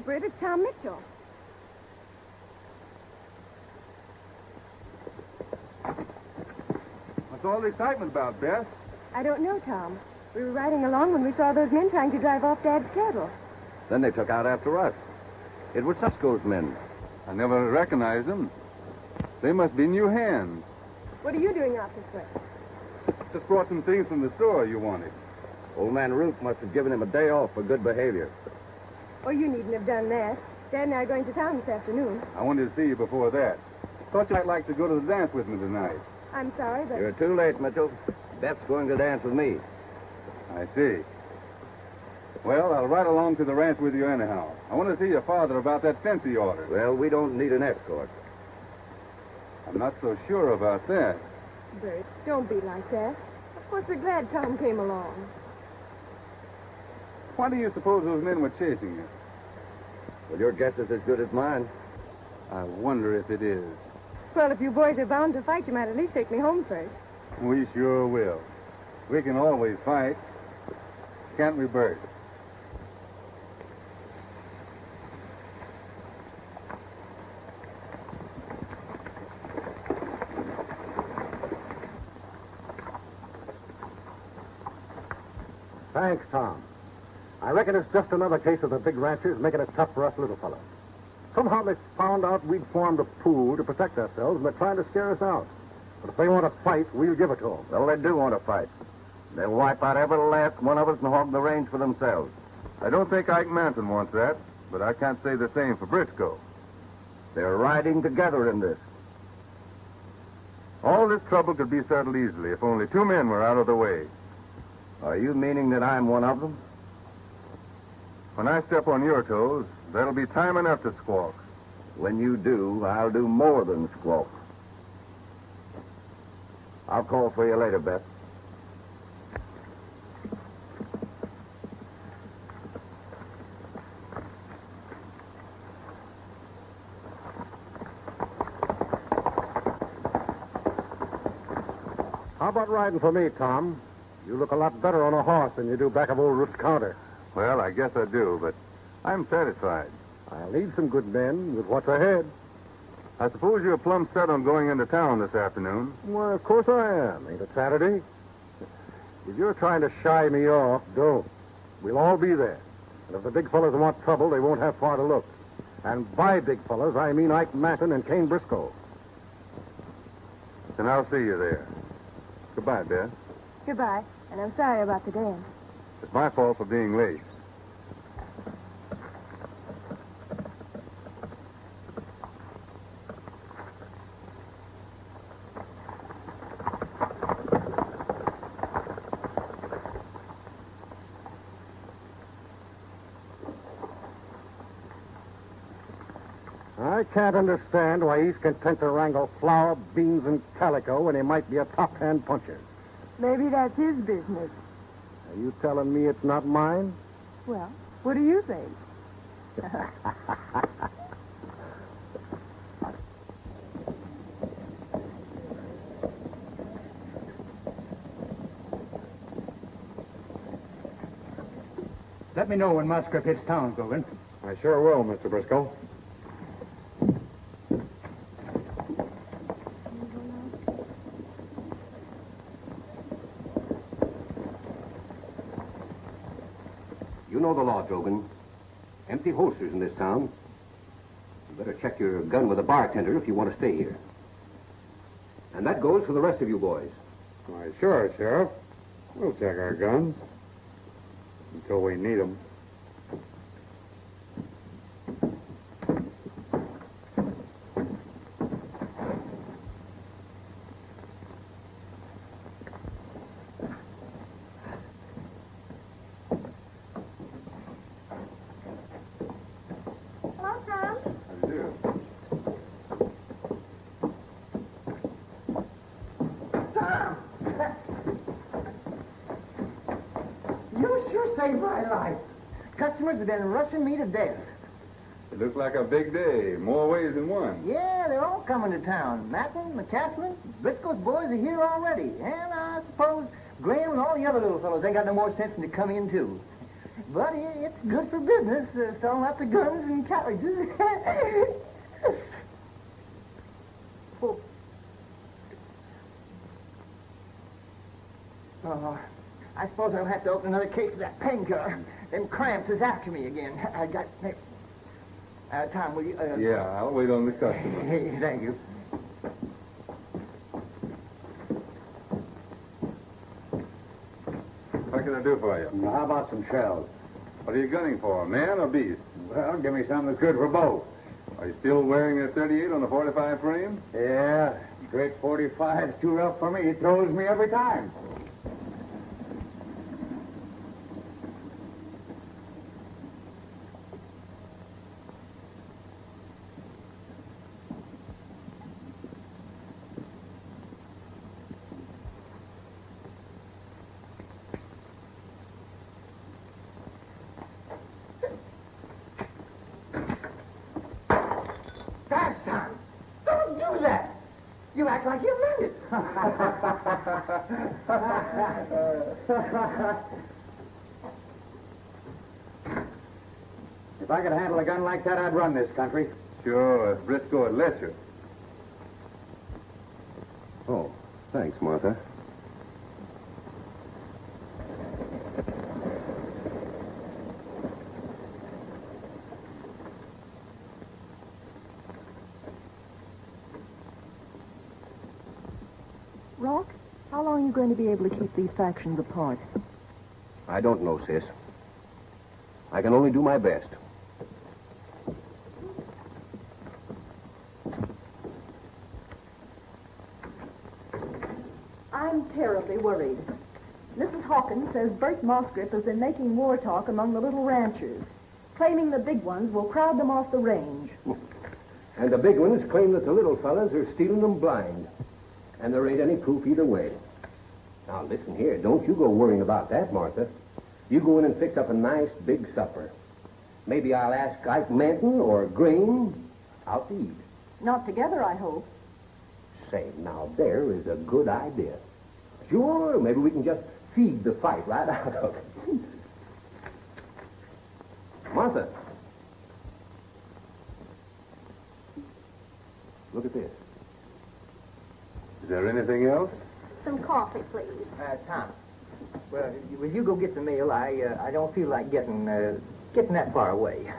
Bert. It's Tom Mitchell. What's all the excitement about, Beth? I don't know, Tom. We were riding along when we saw those men trying to drive off Dad's cattle. Then they took out after us. It was Briscoe's men. I never recognized them. They must be new hands. What are you doing out this way? Just brought some things from the store you wanted. Old man Root must have given him a day off for good behavior. Oh, you needn't have done that. Dad and I are going to town this afternoon. I wanted to see you before that. Thought you might like to go to the dance with me tonight. I'm sorry, but... You're too late, Mitchell. Beth's going to dance with me. I see. Well, I'll ride along to the ranch with you anyhow. I want to see your father about that fence he ordered. Well, we don't need an escort. I'm not so sure about that. Bert, don't be like that. Of course, we're glad Tom came along. Why do you suppose those men were chasing you? Well, your guess is as good as mine. I wonder if it is. Well, if you boys are bound to fight, you might at least take me home first. We sure will. We can always fight. Can't we, Bert? Thanks, Tom. I reckon it's just another case of the big ranchers making it tough for us little fellows. Somehow they found out we'd formed a pool to protect ourselves, and they're trying to scare us out. But if they want to fight, we'll give it to them. Well, they do want to fight. They'll wipe out every last one of us and hog the range for themselves. I don't think Ike Manton wants that, but I can't say the same for Briscoe. They're riding together in this. All this trouble could be settled easily if only two men were out of the way. Are you meaning that I'm one of them? When I step on your toes, that'll be time enough to squawk. When you do, I'll do more than squawk. I'll call for you later, Beth. How about riding for me, Tom? You look a lot better on a horse than you do back of old Root's counter. Well, I guess I do, but I'm satisfied. I'll lead some good men with what's ahead. I suppose you're plumb set on going into town this afternoon. Well, of course I am. Ain't it Saturday? If you're trying to shy me off, don't. We'll all be there. And if the big fellas want trouble, they won't have far to look. And by big fellas, I mean Ike Manton and Kane Briscoe. Then I'll see you there. Goodbye, Beth. Goodbye, and I'm sorry about the dance. It's my fault for being late. I can't understand why he's content to wrangle flour, beans, and calico when he might be a top-hand puncher. Maybe that's his business. Are you telling me it's not mine? Well, what do you think? Let me know when Moscript hits town, Drogan. I sure will, Mr. Briscoe. You know the law, Drogan. Empty holsters in this town. You better check your gun with a bartender if you want to stay here. And that goes for the rest of you boys. Why, sure, Sheriff. We'll check our guns. Until we need them. Saved my life. Customers have been rushing me to death. It looks like a big day, more ways than one. Yeah, they're all coming to town. Manton, MacLaren, Briscoe's boys are here already. And I suppose Graham and all the other little fellows ain't got no more sense than to come in, too. But it's good for business, selling lots of guns and carriages. Oh, I suppose I'll have to open another case of that painkiller. Them cramps is after me again. I got... Tom, will you... Yeah, I'll wait on the customer. Hey, thank you. What can I do for you? Well, how about some shells? What are you gunning for, man or beast? Well, give me something that's good for both. Are you still wearing a 38 on the 45 frame? Yeah, straight 45's too rough for me. It throws me every time. You act like you meant it. If I could handle a gun like that, I'd run this country. Sure, if Briscoe had let you. Oh, thanks, Martha. Rock, how long are you going to be able to keep these factions apart? I don't know, sis. I can only do my best. I'm terribly worried. Mrs. Hawkins says Bert Moscript has been making war talk among the little ranchers, claiming the big ones will crowd them off the range. And the big ones claim that the little fellas are stealing them blind. And there ain't any proof either way. Now, listen here. Don't you go worrying about that, Martha. You go in and fix up a nice big supper. Maybe I'll ask Ike Manton or Green out to eat. Not together, I hope. Say, now, there is a good idea. Sure, maybe we can just feed the fight right out of it. Martha. Look at this. Is there anything else? Some coffee, please. Tom, well, will you go get the mail? I don't feel like getting that far away.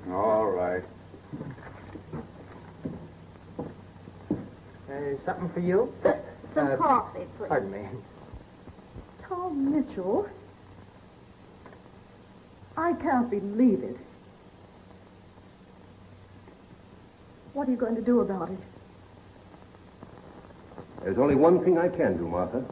All right. Something for you? Some coffee, please. Pardon me. Tom Mitchell. I can't believe it. What are you going to do about it? There's only one thing I can do, Martha.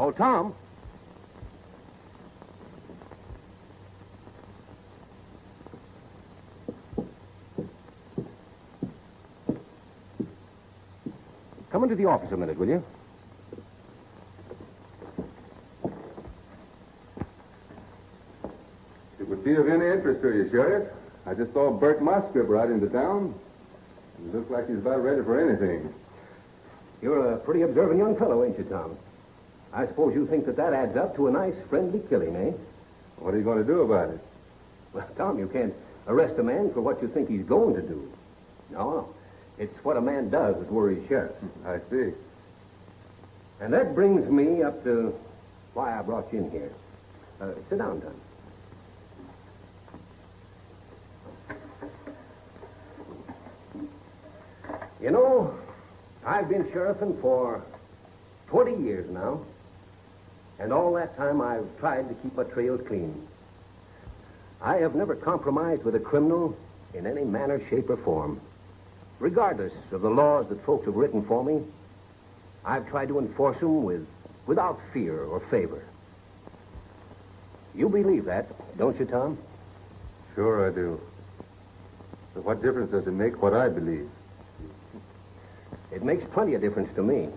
Oh, Tom. Come into the office a minute, will you? It would be of any interest to you, Sheriff. I just saw Bert Moscript ride into town. He looks like he's about ready for anything. You're a pretty observant young fellow, ain't you, Tom? I suppose you think that adds up to a nice, friendly killing, eh? What are you going to do about it? Well, Tom, you can't arrest a man for what you think he's going to do. No. It's what a man does that worries sheriffs. I see. And that brings me up to why I brought you in here. Sit down, Tom. You know, I've been sheriffing for 20 years now. And all that time, I've tried to keep my trails clean. I have never compromised with a criminal in any manner, shape, or form. Regardless of the laws that folks have written for me, I've tried to enforce them without fear or favor. You believe that, don't you, Tom? Sure I do. But what difference does it make what I believe? It makes plenty of difference to me.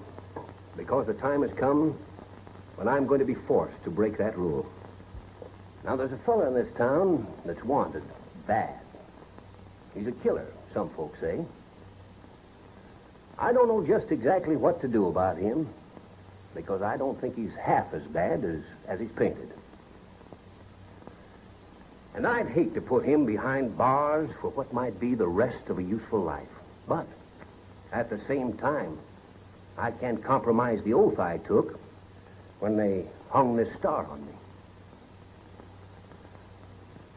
Because the time has come when I'm going to be forced to break that rule. Now, there's a fella in this town that's wanted bad. He's a killer, some folks say. I don't know just exactly what to do about him, because I don't think he's half as bad as he's painted. And I'd hate to put him behind bars for what might be the rest of a useful life. But at the same time, I can't compromise the oath I took when they hung this star on me.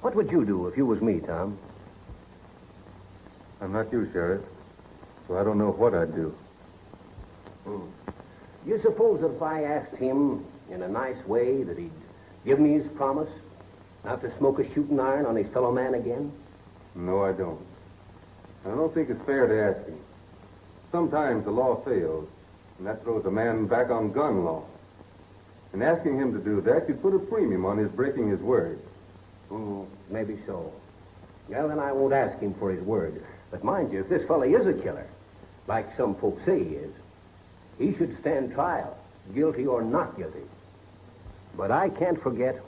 What would you do if you was me, Tom? I'm not you, Sheriff, so I don't know what I'd do. You suppose that if I asked him in a nice way that he'd give me his promise not to smoke a shooting iron on his fellow man again? No, I don't. I don't think it's fair to ask him. Sometimes the law fails, and that throws a man back on gun law. And asking him to do that, you'd put a premium on his breaking his word. Maybe so. Well, then I won't ask him for his word. But mind you, if this fella is a killer, like some folks say he is, he should stand trial, guilty or not guilty. But I can't forget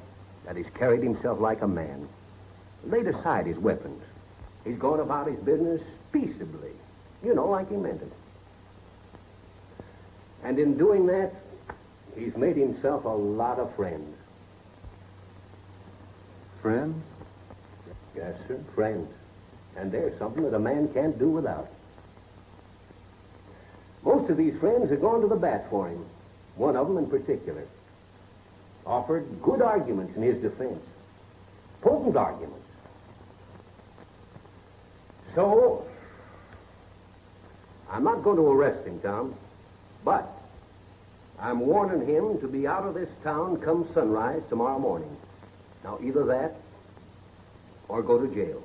that he's carried himself like a man, laid aside his weapons. He's gone about his business peaceably, like he meant it. And in doing that, he's made himself a lot of friends. Friends? Yes, sir, friends. And there's something that a man can't do without. Most of these friends have gone to the bat for him. One of them in particular. Offered good arguments in his defense. Potent arguments. So, I'm not going to arrest him, Tom. But I'm warning him to be out of this town come sunrise tomorrow morning. Now, either that or go to jail.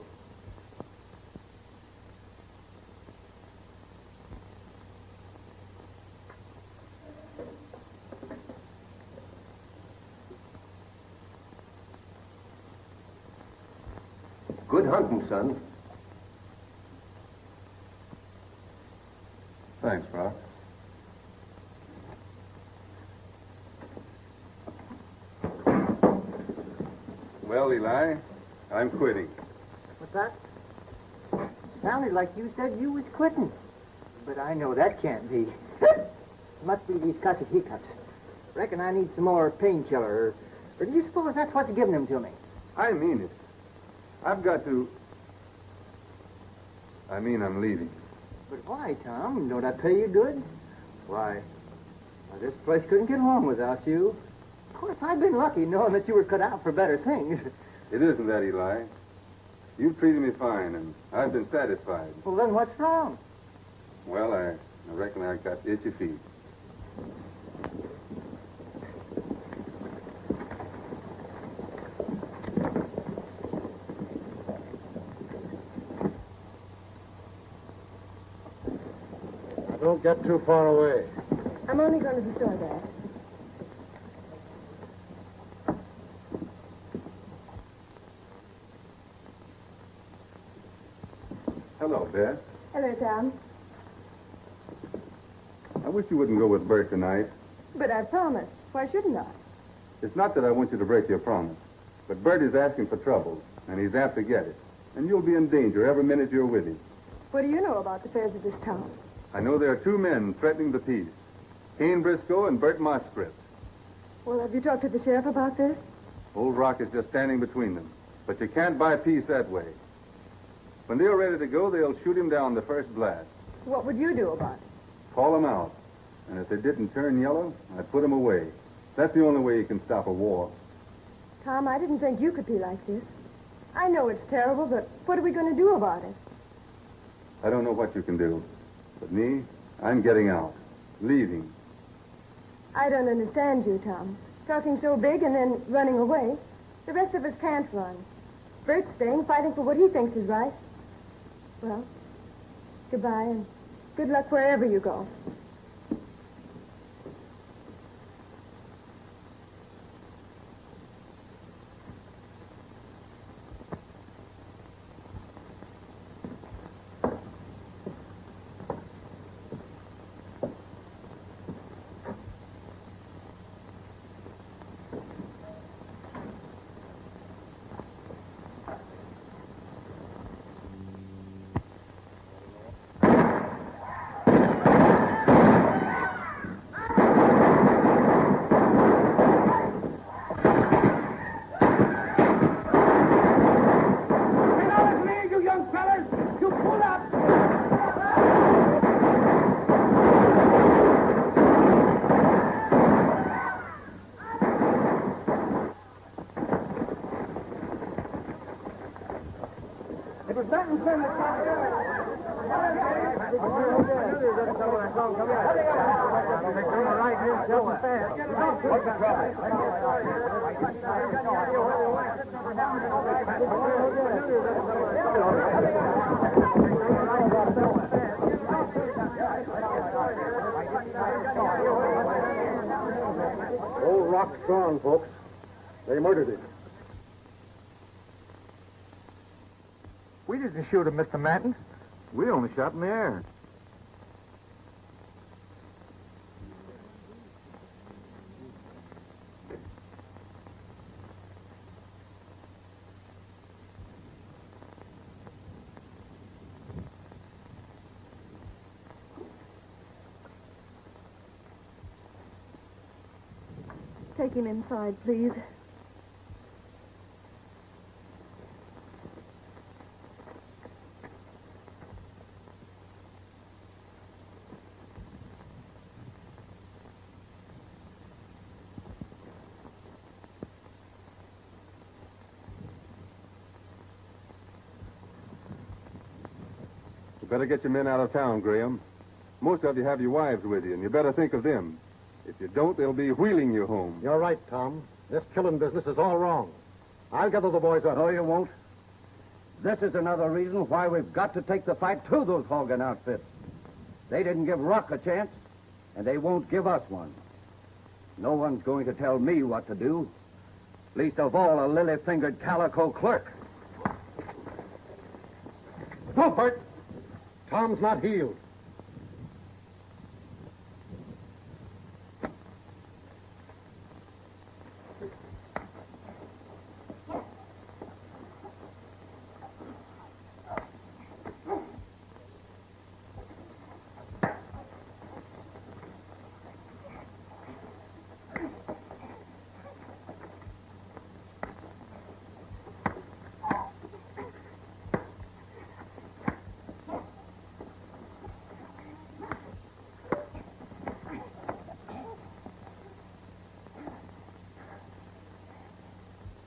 Good hunting, son. Thanks, Rock. Well, Eli, I'm quitting. What's that? Sounded like you said you was quitting. But I know that can't be. Must be these cussed hiccups. Reckon I need some more painkiller. Or do you suppose that's what's giving them to me? I mean it. I've got to... I'm leaving. But why, Tom? Don't I pay you good? Why, this place couldn't get along without you. Of course, I've been lucky knowing that you were cut out for better things. It isn't that, Eli. You've treated me fine, and I've been satisfied. Well, then what's wrong? Well, I reckon I got itchy feet. Don't get too far away. I'm only going to the store, Dad. Hello, Beth. Hello, Tom. I wish you wouldn't go with Bert tonight. But I promised. Why shouldn't I? It's not that I want you to break your promise, but Bert is asking for trouble, and he's apt to get it. And you'll be in danger every minute you're with him. What do you know about the affairs of this town? I know there are two men threatening the peace. Kane Briscoe and Bert Moscript. Well, have you talked to the sheriff about this? Old Rock is just standing between them. But you can't buy peace that way. When they're ready to go, they'll shoot him down the first blast. What would you do about it? Call them out. And if they didn't turn yellow, I'd put them away. That's the only way you can stop a war. Tom, I didn't think you could be like this. I know it's terrible, but what are we going to do about it? I don't know what you can do. But me, I'm getting out. Leaving. I don't understand you, Tom. Talking so big and then running away. The rest of us can't run. Bert's staying, fighting for what he thinks is right. Well, goodbye and good luck wherever you go. Old Rock's gone, folks. They murdered him. We didn't shoot him, Mr. Manton. We only shot in the air. Take him inside, please. You better get your men out of town, Graham. Most of you have your wives with you, and you better think of them. If you don't, they'll be wheeling you home. You're right, Tom. This killing business is all wrong. I'll gather the boys up. No, you won't. This is another reason why we've got to take the fight to those Hogan outfits. They didn't give Rock a chance, and they won't give us one. No one's going to tell me what to do, least of all a lily-fingered calico clerk. No, Bert. Tom's not healed.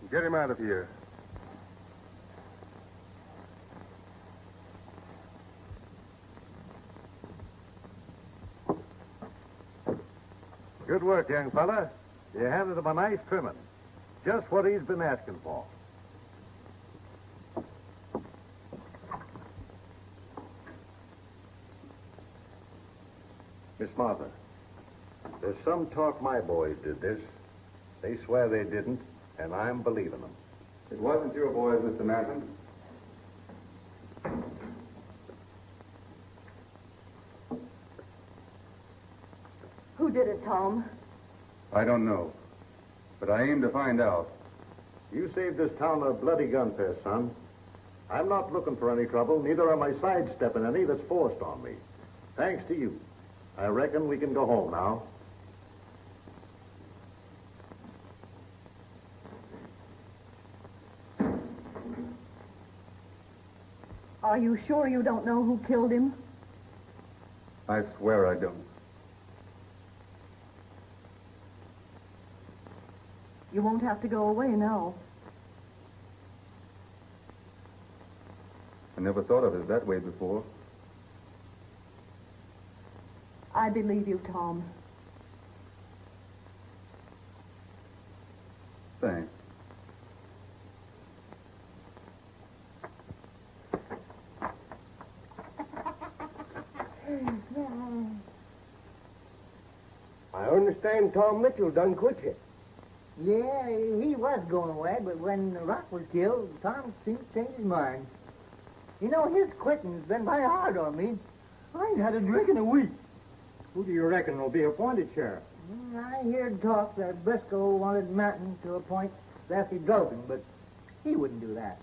Get him out of here. Good work, young fella. You handed him a nice trimming. Just what he's been asking for. Miss Martha, there's some talk my boys did this. They swear they didn't, and I'm believing them. It wasn't your boys, Mr. Manton. Who did it, Tom? I don't know, but I aim to find out. You saved this town a bloody gunfest, son. I'm not looking for any trouble, neither am I sidestepping any that's forced on me. Thanks to you. I reckon we can go home now. Are you sure you don't know who killed him? I swear I don't. You won't have to go away now. I never thought of it that way before. I believe you, Tom. Thanks. I understand Tom Mitchell done quit you. Yeah, he was going away, but when Rock was killed, Tom seemed to change his mind. You know, his quitting's been mighty hard on me. I ain't had a drink in a week. Who do you reckon will be appointed sheriff? I heard talk that Briscoe wanted Manton to appoint Lefty Drogan, but he wouldn't do that.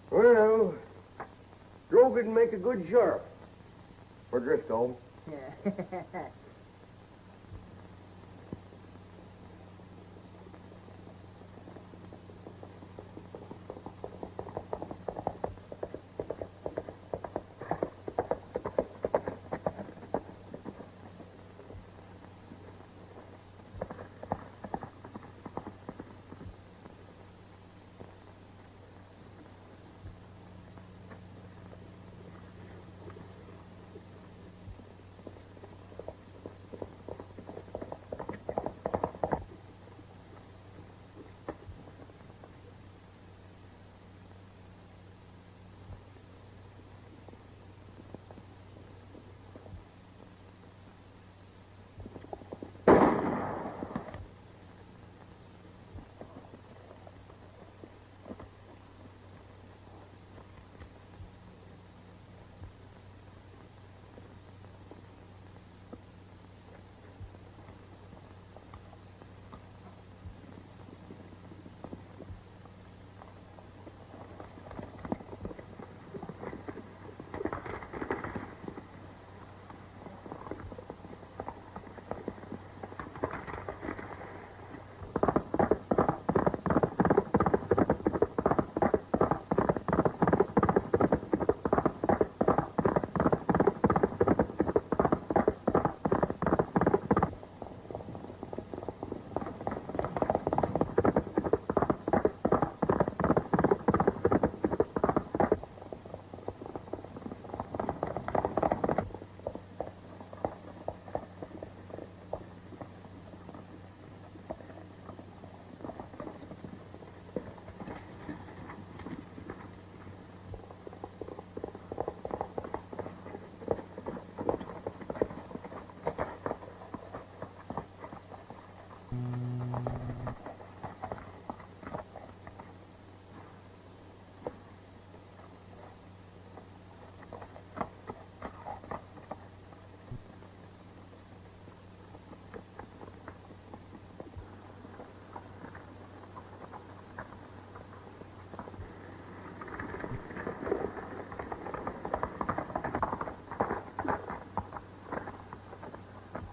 Well, Drogan make a good sheriff. For Briscoe. Yeah.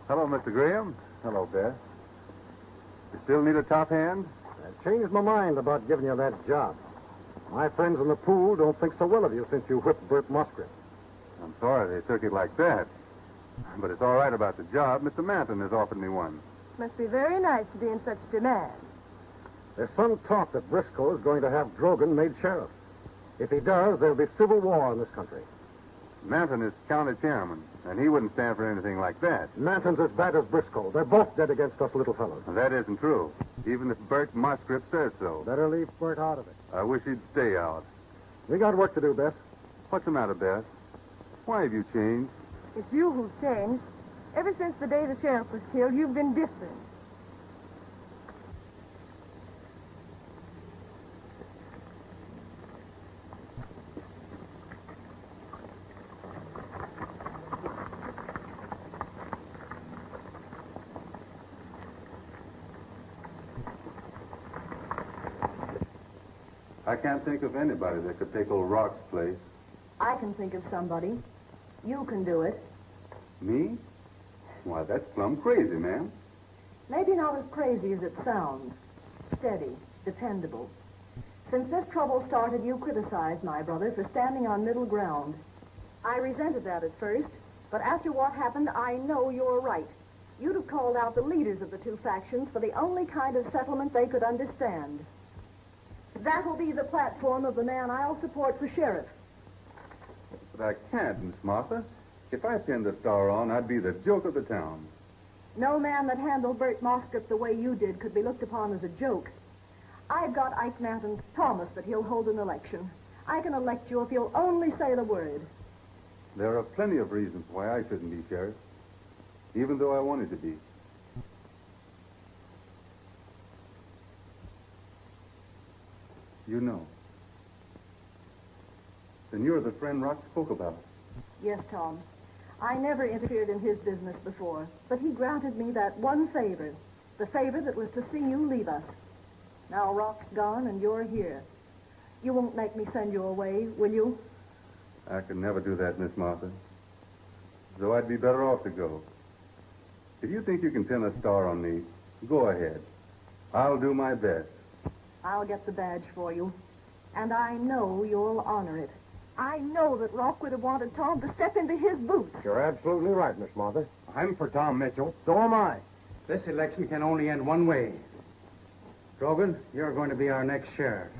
Hello, Mr. Graham. Hello, Beth. You still need a top hand? I changed my mind about giving you that job. My friends in the pool don't think so well of you since you whipped Bert Moscript. I'm sorry they took it like that. But it's all right about the job. Mr. Manton has offered me one. Must be very nice to be in such demand. There's some talk that Briscoe is going to have Drogan made sheriff. If he does, there'll be civil war in this country. Manton is county chairman, and he wouldn't stand for anything like that. Manton's as bad as Briscoe. They're both dead against us little fellows. That isn't true, even if Bert Moscript says so. Better leave Bert out of it. I wish he'd stay out. We got work to do, Beth. What's the matter, Beth? Why have you changed? It's you who've changed. Ever since the day the sheriff was killed, you've been different. I can't think of anybody that could take old Rock's place. I can think of somebody. You can do it. Me? Why, that's plumb crazy, ma'am. Maybe not as crazy as it sounds. Steady, dependable. Since this trouble started, you criticized my brother for standing on middle ground. I resented that at first, but after what happened, I know you're right. You'd have called out the leaders of the two factions for the only kind of settlement they could understand. That'll be the platform of the man I'll support for sheriff. But I can't, Miss Martha. If I pinned a star on, I'd be the joke of the town. No man that handled Bert Moscript the way you did could be looked upon as a joke. I've got Ike Manton's promise that he'll hold an election. I can elect you if you'll only say the word. There are plenty of reasons why I shouldn't be sheriff, even though I wanted to be. You know. Then you're the friend Rock spoke about. Yes, Tom. I never interfered in his business before, but he granted me that one favor, the favor that was to see you leave us. Now Rock's gone and you're here. You won't make me send you away, will you? I could never do that, Miss Martha. Though I'd be better off to go. If you think you can pin a star on me, go ahead. I'll do my best. I'll get the badge for you, and I know you'll honor it. I know that Rock would have wanted Tom to step into his boots. You're absolutely right, Miss Martha. I'm for Tom Mitchell. So am I. This election can only end one way. Drogan, you're going to be our next sheriff.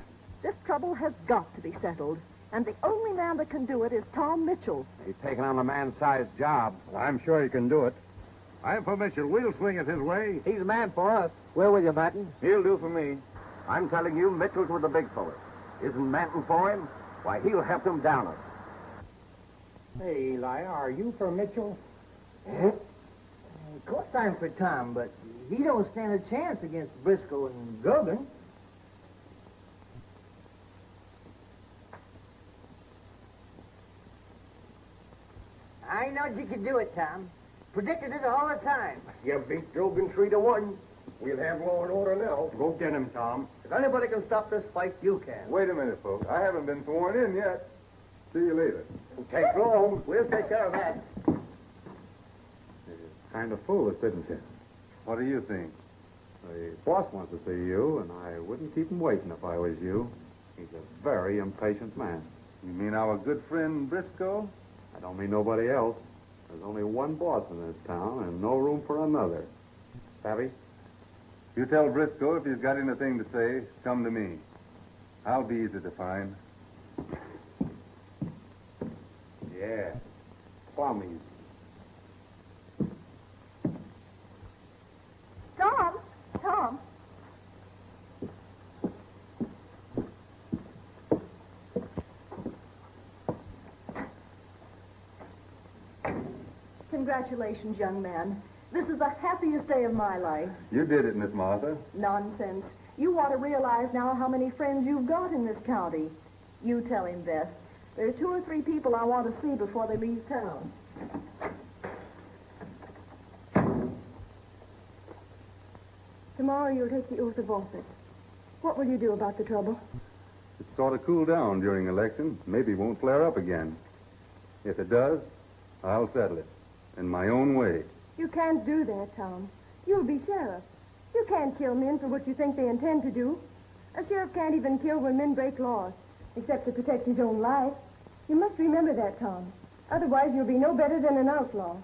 This trouble has got to be settled, and the only man that can do it is Tom Mitchell. He's taking on a man-sized job. I'm sure he can do it. I'm for Mitchell. We'll swing it his way. He's a man for us. We're with you, Manton. He'll do for me. I'm telling you, Mitchell's with the big fellas. Isn't Manton for him? Why, he'll help them down us. Hey, Eli, are you for Mitchell? Of course I'm for Tom, but he don't stand a chance against Briscoe and Drogan. I knowed you could do it, Tom. Predicted it all the time. You beat Drogan 3-1. We'll have law and order now. Go get him, Tom. If anybody can stop this fight, you can. Wait a minute, folks. I haven't been sworn in yet. See you later. Take long. We'll take care of that. Kind of foolish, isn't it? What do you think? The boss wants to see you, and I wouldn't keep him waiting if I was you. He's a very impatient man. You mean our good friend Briscoe? I don't mean nobody else. There's only one boss in this town, and no room for another. Savvy? You tell Briscoe if he's got anything to say, come to me. I'll be easy to find. Yeah. Plum easy. Tom! Congratulations, young man. This is the happiest day of my life. You did it, Miss Martha. Nonsense. You ought to realize now how many friends you've got in this county. You tell him, Beth. There are 2 or 3 people I want to see before they leave town. Tomorrow you'll take the oath of office. What will you do about the trouble? It sort of cooled down during election. Maybe it won't flare up again. If it does, I'll settle it in my own way. You can't do that, Tom. You'll be sheriff. You can't kill men for what you think they intend to do. A sheriff can't even kill when men break laws, except to protect his own life. You must remember that, Tom. Otherwise, you'll be no better than an outlaw.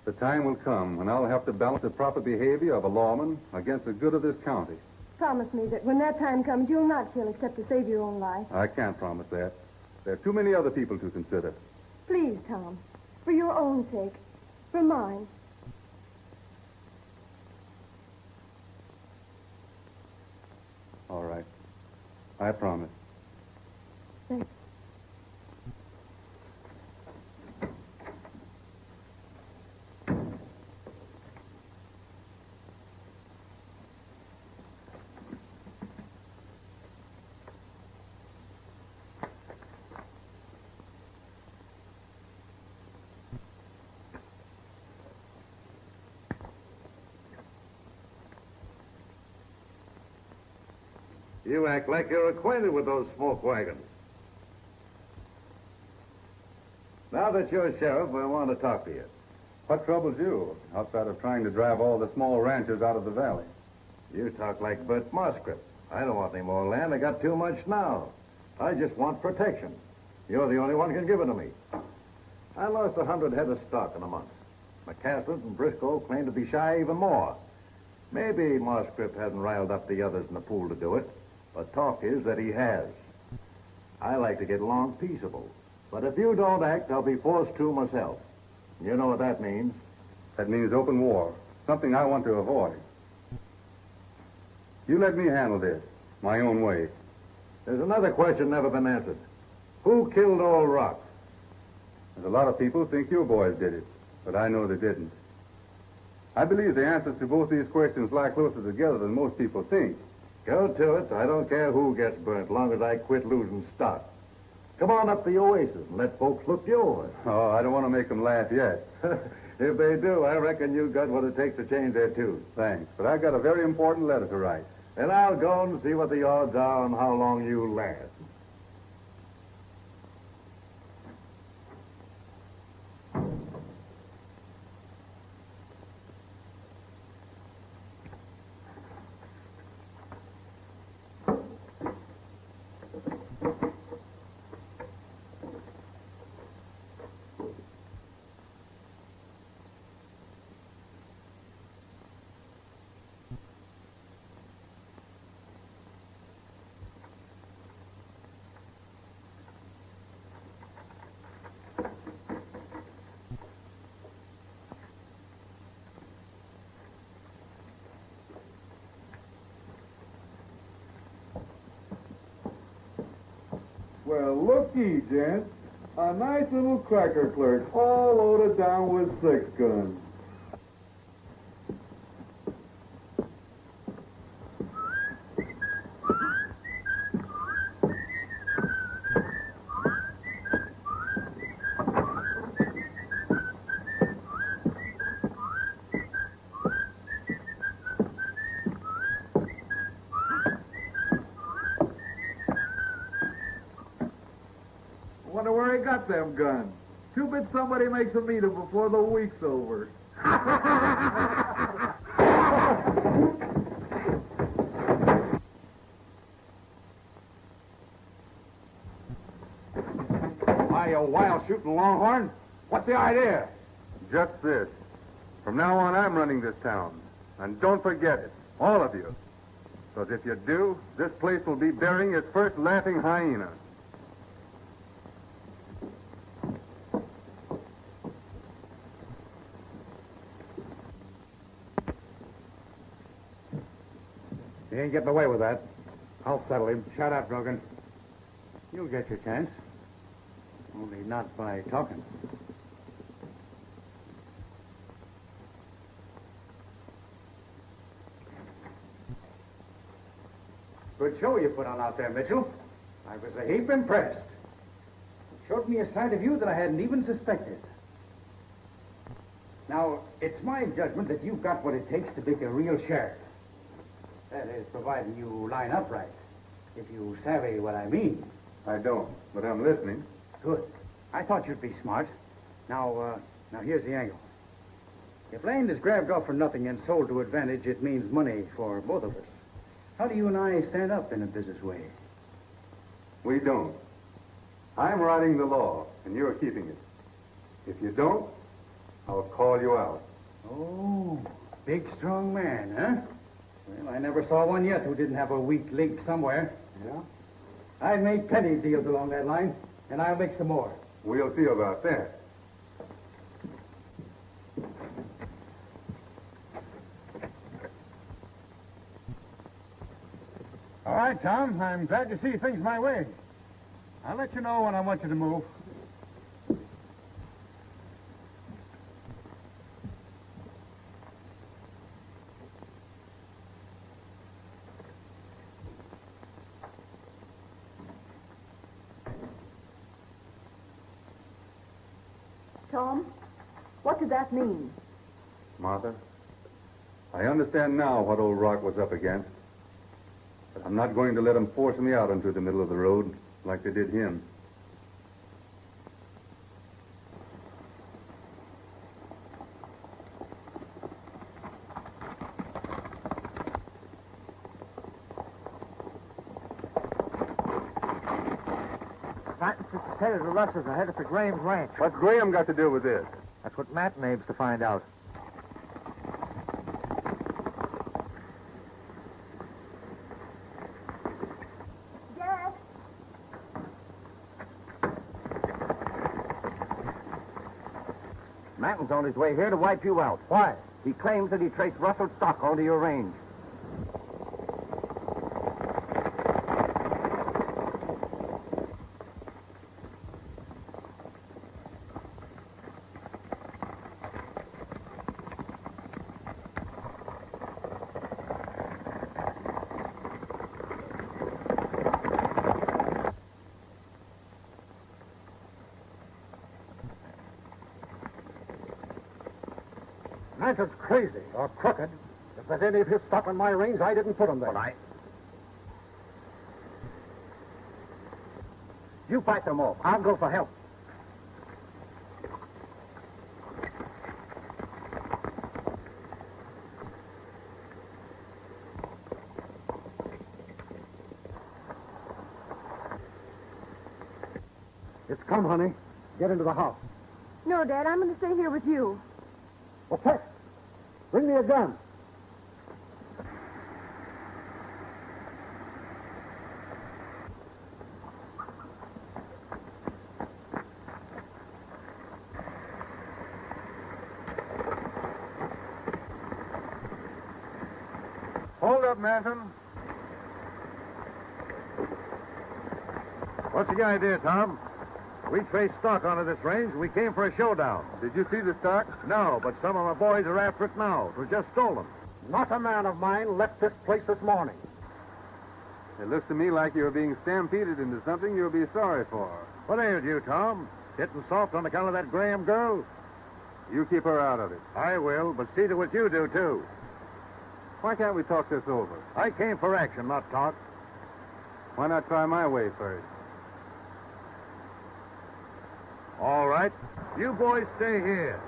The time will come when I'll have to balance the proper behavior of a lawman against the good of this county. Promise me that when that time comes, you'll not kill except to save your own life. I can't promise that. There are too many other people to consider. Please, Tom. For your own sake. For mine. All right. I promise. Thanks. You act like you're acquainted with those smoke wagons. Now that you're sheriff, I want to talk to you. What troubles you, outside of trying to drive all the small ranchers out of the valley? You talk like Bert Moscript. I don't want any more land. I got too much now. I just want protection. You're the only one who can give it to me. I lost 100 head of stock in a month. McCaslin and Briscoe claim to be shy even more. Maybe Moscript hasn't riled up the others in the pool to do it, but talk is that he has. I like to get along peaceable, but if you don't act, I'll be forced to myself. You know what that means? That means open war, something I want to avoid. You let me handle this, my own way. There's another question never been answered. Who killed Old Rock? There's a lot of people who think your boys did it, but I know they didn't. I believe the answers to both these questions lie closer together than most people think. Go to it. I don't care who gets burnt, as long as I quit losing stock. Come on up the Oasis and let folks look you over. Oh, I don't want to make them laugh yet. If they do, I reckon you got what it takes to change their tune. Thanks, but I've got a very important letter to write. And I'll go and see what the odds are on how long you last. Well, looky, gents. A nice little cracker clerk, all loaded down with 6 guns. Wonder where he got them guns. Too bad somebody makes him meet him before the week's over. Why, you wild shooting longhorn? What's the idea? Just this. From now on, I'm running this town. And don't forget it, all of you. Because if you do, this place will be burying its first laughing hyena. You ain't getting away with that. I'll settle him. Shut up, Drogan. You'll get your chance. Only not by talking. Good show you put on out there, Mitchell. I was a heap impressed. It showed me a side of you that I hadn't even suspected. Now, it's my judgment that you've got what it takes to make a real sheriff. That is, providing you line up right. If you savvy what I mean. I don't, but I'm listening. Good. I thought you'd be smart. Now, Now, here's the angle. If land is grabbed off for nothing and sold to advantage, it means money for both of us. How do you and I stand up in a business way? We don't. I'm writing the law, and you're keeping it. If you don't, I'll call you out. Oh, big, strong man, huh? Well, I never saw one yet who didn't have a weak link somewhere. Yeah? I've made plenty of deals along that line, and I'll make some more. We'll see about that. All right, Tom. I'm glad to see things my way. I'll let you know when I want you to move. Tom, what did that mean? Martha, I understand now what old Rock was up against. But I'm not going to let them force me out into the middle of the road like they did him. Martin just headed the rustlers are headed for Graham's ranch. What's Graham got to do with this? That's what Matt aims to find out. Dad? Matton's on his way here to wipe you out. Why? He claims that he traced rustled stock onto your range. Manton's crazy or crooked. If there's any of his stock on my range, I didn't put him there. But You fight them off. I'll go for help. It's come, honey. Get into the house. No, Dad, I'm going to stay here with you. Well, Peck, bring me a gun. Hold up, Manton. What's the idea, Tom? We traced stock onto this range. We came for a showdown. Did you see the stock? No, but some of my boys are after it now. It was just stolen. Not a man of mine left this place this morning. It looks to me like you're being stampeded into something you'll be sorry for. What ails you, Tom? Hitting soft on account of that Graham girl? You keep her out of it. I will, but see to what you do, too. Why can't we talk this over? I came for action, not talk. Why not try my way first? All right. You boys stay here.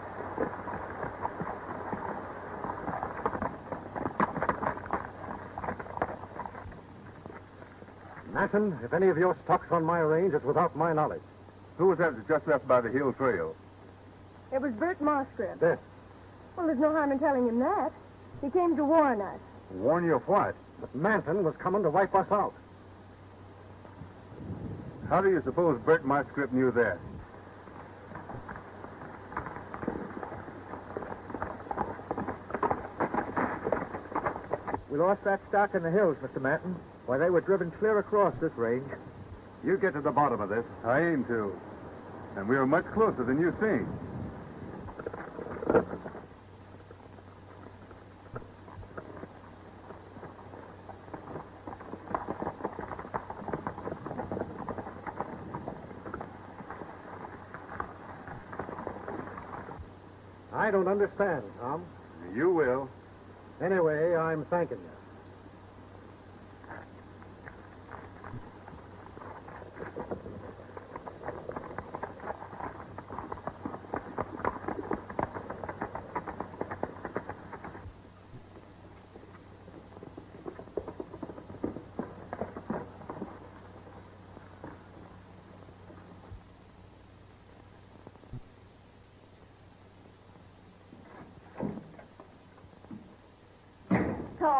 Manton, if any of your stock's on my range, it's without my knowledge. Who was that just left by the hill trail? It was Bert Moscript. Beth. Well, there's no harm in telling him that. He came to warn us. Warn you of what? But Manton was coming to wipe us out. How do you suppose Bert Moscript knew that? We lost that stock in the hills, Mr. Manton. Why, they were driven clear across this range. You get to the bottom of this. I aim to. And we are much closer than you think. I don't understand, Tom. You will. Anyway, I'm thanking you.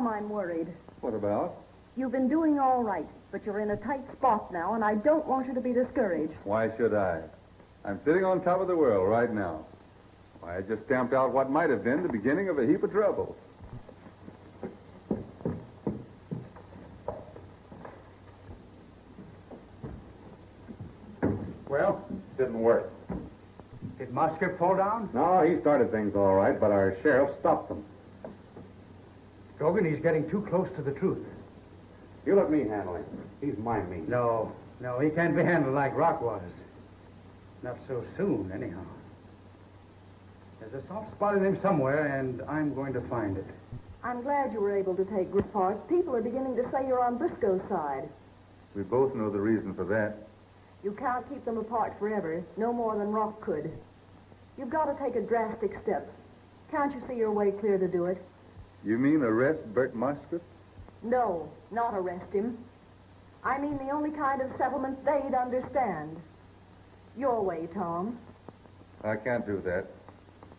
Tom, I'm worried. What about? You've been doing all right, but you're in a tight spot now, and I don't want you to be discouraged. Why should I? I'm sitting on top of the world right now. Why, I just stamped out what might have been the beginning of a heap of trouble. Well, didn't work. Did Moscript fall down? No, he started things all right, but our sheriff stopped them. Drogan, he's getting too close to the truth. You let me handle him. He's my mean. No, he can't be handled like Rock was. Not so soon, anyhow. There's a soft spot in him somewhere, and I'm going to find it. I'm glad you were able to take good part. People are beginning to say you're on Briscoe's side. We both know the reason for that. You can't keep them apart forever, no more than Rock could. You've got to take a drastic step. Can't you see your way clear to do it? You mean arrest Bert Moscript? No, not arrest him. I mean the only kind of settlement they'd understand. Your way, Tom. I can't do that.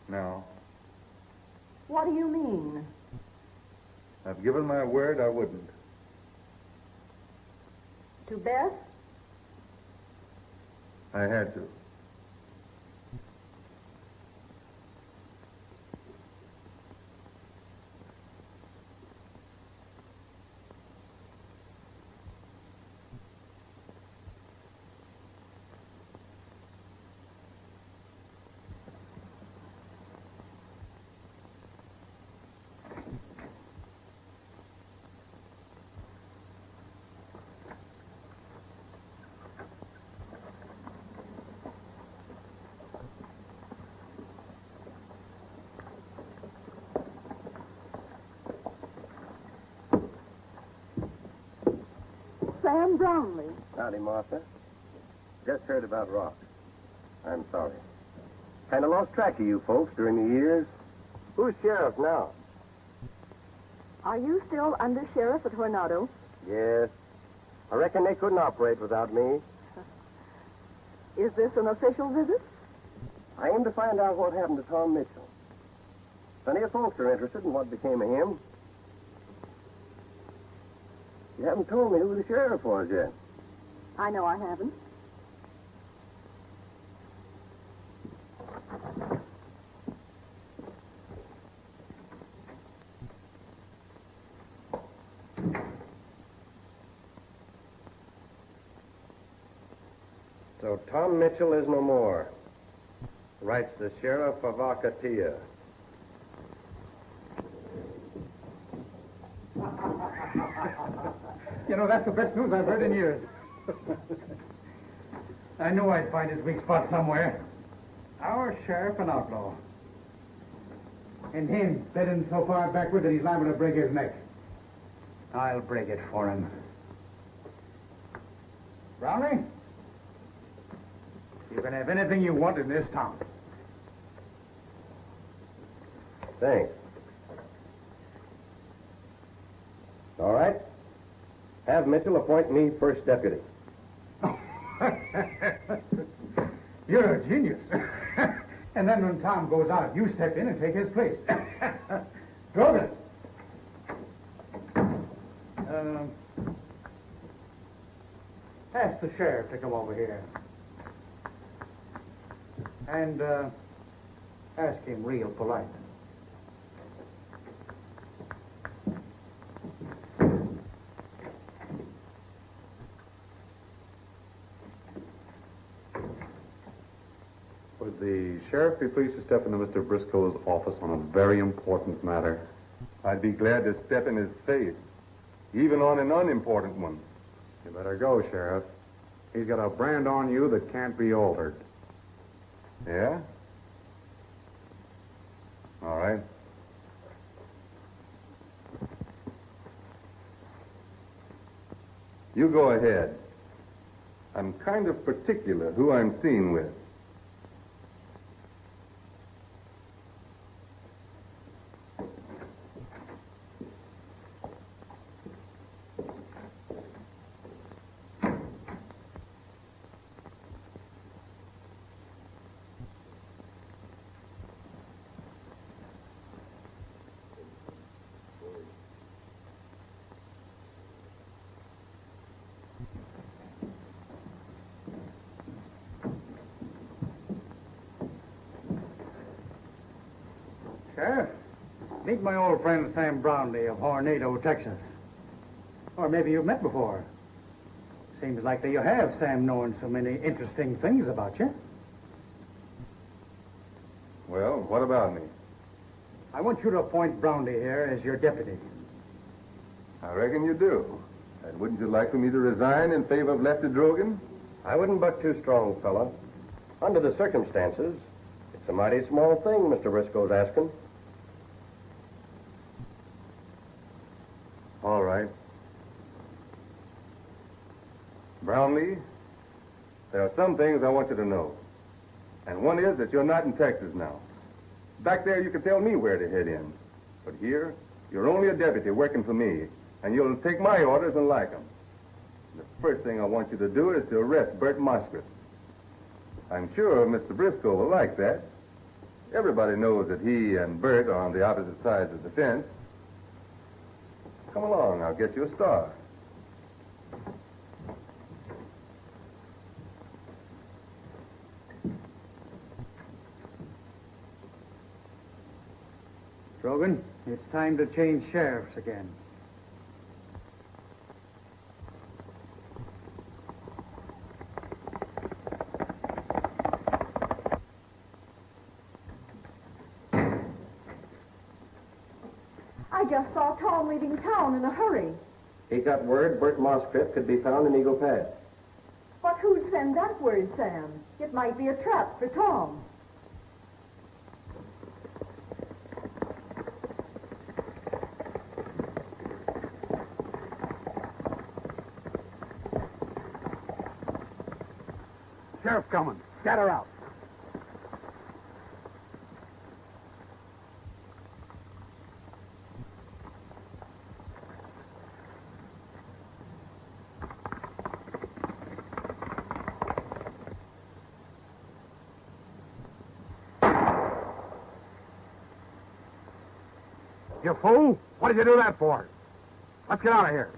No. What do you mean? I've given my word I wouldn't. To Beth? I had to. Sam Brownlee. Howdy, Martha. Just heard about Rock. I'm sorry. Kind of lost track of you folks during the years. Who's sheriff now? Are you still under sheriff at Tornado? Yes. I reckon they couldn't operate without me. Is this an official visit? I aim to find out what happened to Tom Mitchell. Plenty of folks are interested in what became of him. You haven't told me who the sheriff was yet. I know I haven't. So Tom Mitchell is no more. Writes the sheriff of Arcatia. You know, that's the best news I've heard in years. I knew I'd find his weak spot somewhere. Our sheriff and outlaw. And him bedding so far backward that he's liable to break his neck. I'll break it for him. Brownlee, you can have anything you want in this town. Thanks. All right. Have Mitchell appoint me first deputy. You're a genius. And then when Tom goes out, you step in and take his place. Drogan. Ask the sheriff to come over here. And ask him real polite. Would the sheriff be pleased to step into Mr. Briscoe's office on a very important matter? I'd be glad to step in his face, even on an unimportant one. You better go, Sheriff. He's got a brand on you that can't be altered. Yeah? All right. You go ahead. I'm kind of particular who I'm seen with. Sheriff, meet my old friend Sam Brownlee of Hornado, Texas. Or maybe you've met before. Seems likely you have, Sam, knowing so many interesting things about you. Well, what about me? I want you to appoint Brownlee here as your deputy. I reckon you do. And wouldn't you like for me to resign in favor of Lefty Drogan? I wouldn't buck too strong, fella. Under the circumstances, it's a mighty small thing Mr. Briscoe's asking. All right. Brownlee, there are some things I want you to know. And one is that you're not in Texas now. Back there, you can tell me where to head in. But here, you're only a deputy working for me, and you'll take my orders and like them. The first thing I want you to do is to arrest Bert Moscript. I'm sure Mr. Briscoe will like that. Everybody knows that he and Bert are on the opposite sides of the fence. Come along, I'll get you a star. Drogan, it's time to change sheriffs again. I just saw Tom leaving town in a hurry. He got word Bert Moscript could be found in Eagle Pass. But who'd send that word, Sam? It might be a trap for Tom. Sheriff coming. Scatter out. You fool! What did you do that for? Let's get out of here.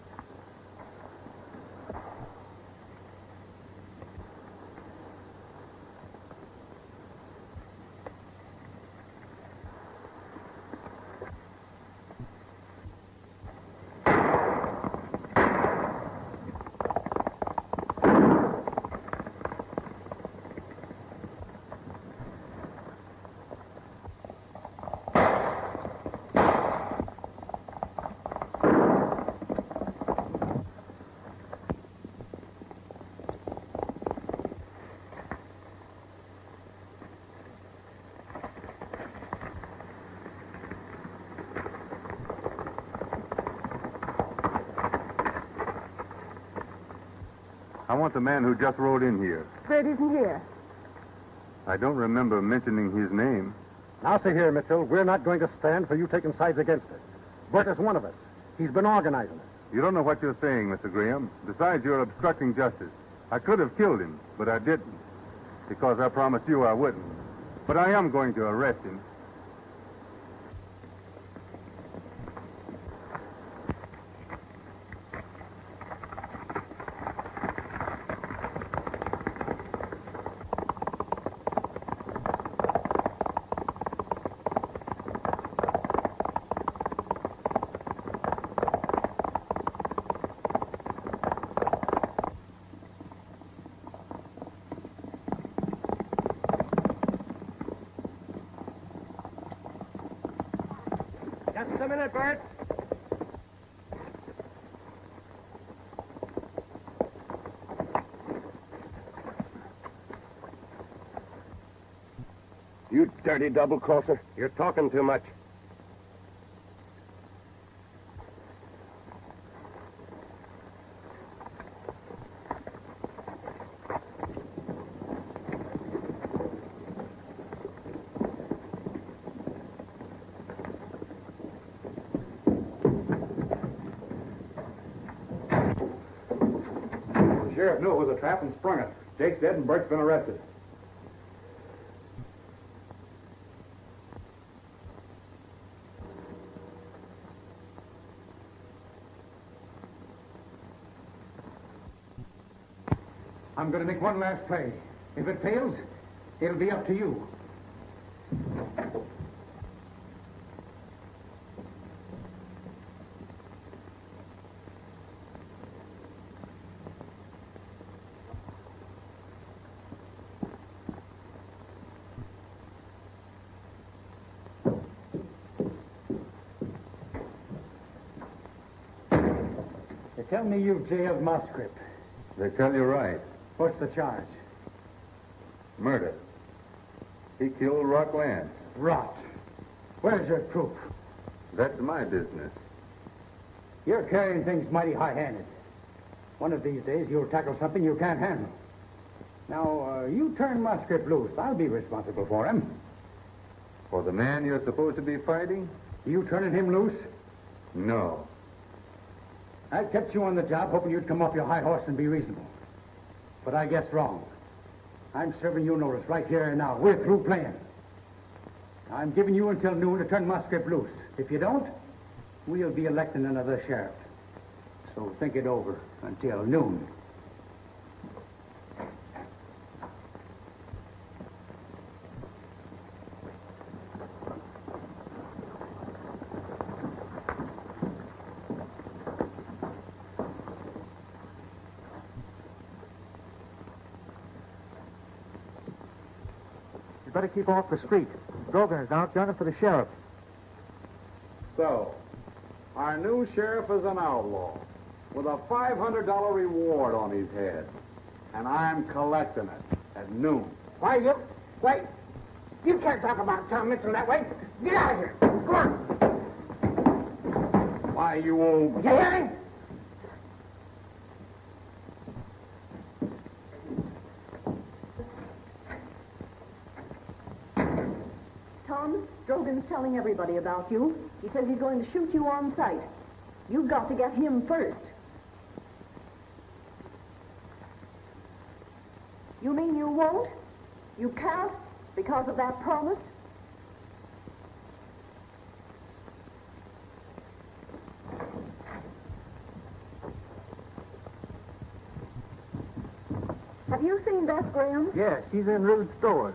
I want the man who just rode in here. Bert isn't here. I don't remember mentioning his name. Now, see here, Mitchell. We're not going to stand for you taking sides against us. Bert is one of us. He's been organizing us. You don't know what you're saying, Mr. Graham. Besides, you're obstructing justice. I could have killed him, but I didn't. Because I promised you I wouldn't. But I am going to arrest him. Just a minute, Bert. You dirty double-crosser. You're talking too much. The sheriff knew it was a trap and sprung it. Jake's dead and Bert's been arrested. I'm going to make one last play. If it fails, it'll be up to you. tell me you've jailed Moscript. They tell you right. What's the charge? Murder. He killed Rockland. Rot. Where's your proof? That's my business. You're carrying things mighty high-handed. One of these days, you'll tackle something you can't handle. Now, you turn Moscript loose. I'll be responsible for him. For the man you're supposed to be fighting? You turning him loose? No. I kept you on the job hoping you'd come off your high horse and be reasonable. But I guessed wrong. I'm serving you notice right here and now. We're through playing. I'm giving you until noon to turn Moscript loose. If you don't, we'll be electing another sheriff. So think it over until noon. Better keep off the street. Drogan is out gunning for the sheriff. So, our new sheriff is an outlaw with a $500 reward on his head. And I'm collecting it at noon. Why, you can't talk about Tom Mitchell that way. Get out of here. Go on. Why, you old... You hear me? Tom, Drogan's telling everybody about you. He says he's going to shoot you on sight. You've got to get him first. You mean you won't? You can't because of that promise? Have you seen Beth Graham? Yes, she's in Rude's store.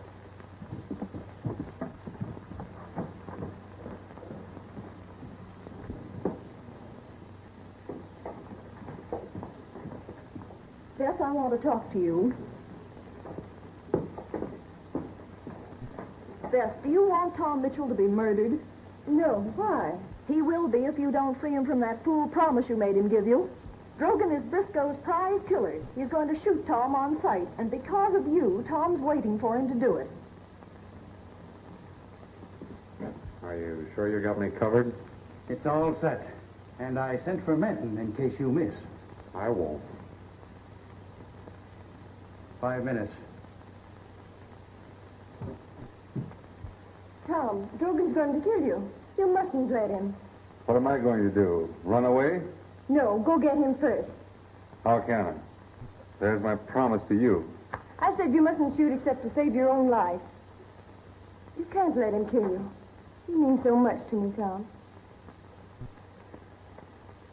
Beth, I want to talk to you. Beth, do you want Tom Mitchell to be murdered? No, why? He will be if you don't free him from that fool promise you made him give you. Drogan is Briscoe's prize killer. He's going to shoot Tom on sight, and because of you, Tom's waiting for him to do it. Are you sure you got me covered? It's all set. And I sent for Menton in case you miss. I won't. 5 minutes. Tom, Drogan's going to kill you. You mustn't let him. What am I going to do? Run away? No, go get him first. How can I? There's my promise to you. I said you mustn't shoot except to save your own life. You can't let him kill you. You mean so much to me, Tom.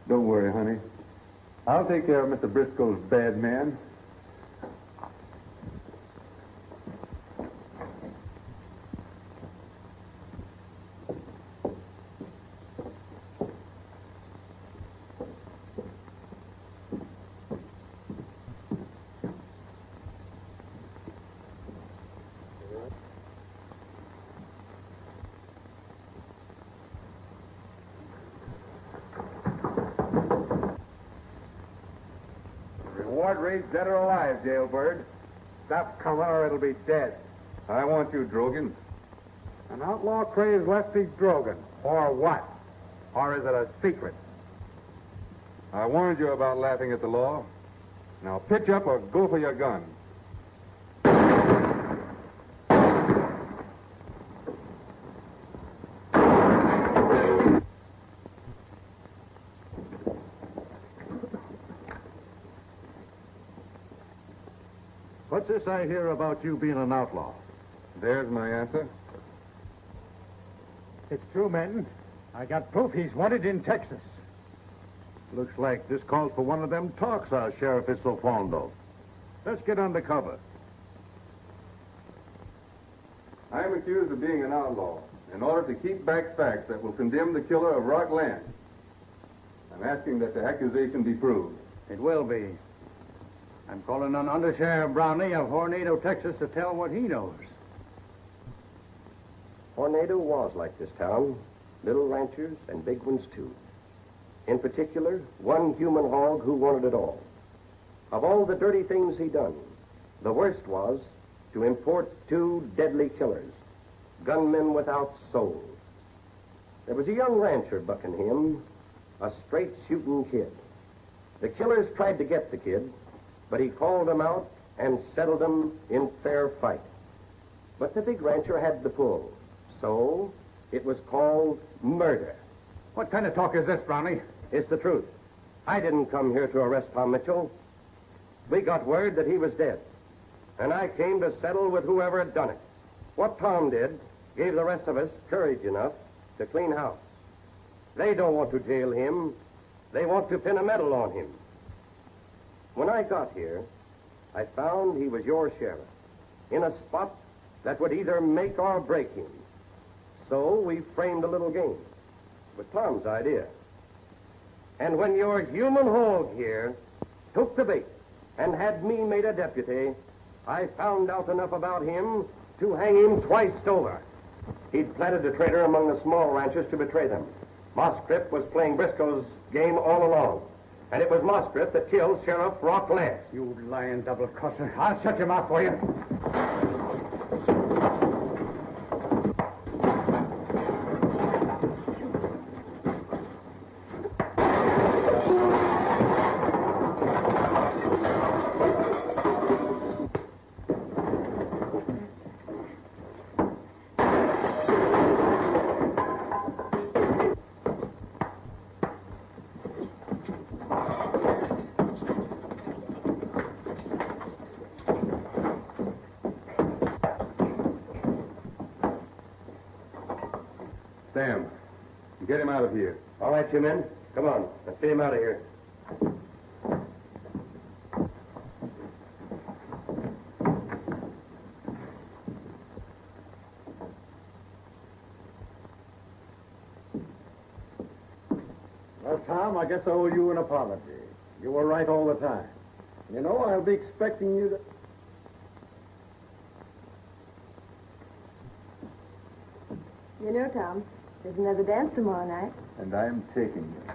Don't worry, honey. I'll take care of Mr. Briscoe's bad man. Reward raised dead or alive, jailbird. Stop coming or it'll be dead. I want you, Drogan. An outlaw crazed Lefty Drogan. Or what? Or is it a secret? I warned you about laughing at the law. Now pitch up or go for your gun. What's this I hear about you being an outlaw? There's my answer. It's true, Menton. I got proof he's wanted in Texas. Looks like this calls for one of them talks our sheriff is so fond of. Let's get under cover. I am accused of being an outlaw in order to keep back facts that will condemn the killer of Rockland. I'm asking that the accusation be proved. It will be. I'm calling on Under Sheriff Brownlee of Hornado, Texas, to tell what he knows. Hornado was like this town. Little ranchers and big ones, too. In particular, one human hog who wanted it all. Of all the dirty things he done, the worst was to import 2 deadly killers, gunmen without souls. There was a young rancher bucking him, a straight-shooting kid. The killers tried to get the kid, but he called them out and settled them in fair fight. But the big rancher had the pull, so it was called murder. What kind of talk is this, Brownie? It's the truth. I didn't come here to arrest Tom Mitchell. We got word that he was dead, and I came to settle with whoever had done it. What Tom did gave the rest of us courage enough to clean house. They don't want to jail him. They want to pin a medal on him. When I got here, I found he was your sheriff, in a spot that would either make or break him. So we framed a little game. It was Tom's idea. And when your human hog here took the bait and had me made a deputy, I found out enough about him to hang him twice over. He'd planted a traitor among the small ranchers to betray them. Moscript was playing Briscoe's game all along. And it was Moscript that killed Sheriff Rock Lance. You lying double-crosser. I'll shut your mouth for you. Sam, get him out of here. All right, you men. Come on. Let's get him out of here. Well, Tom, I guess I owe you an apology. You were right all the time. You know, I'll be expecting you to... You know, Tom, there's another dance tomorrow night. And I'm taking you.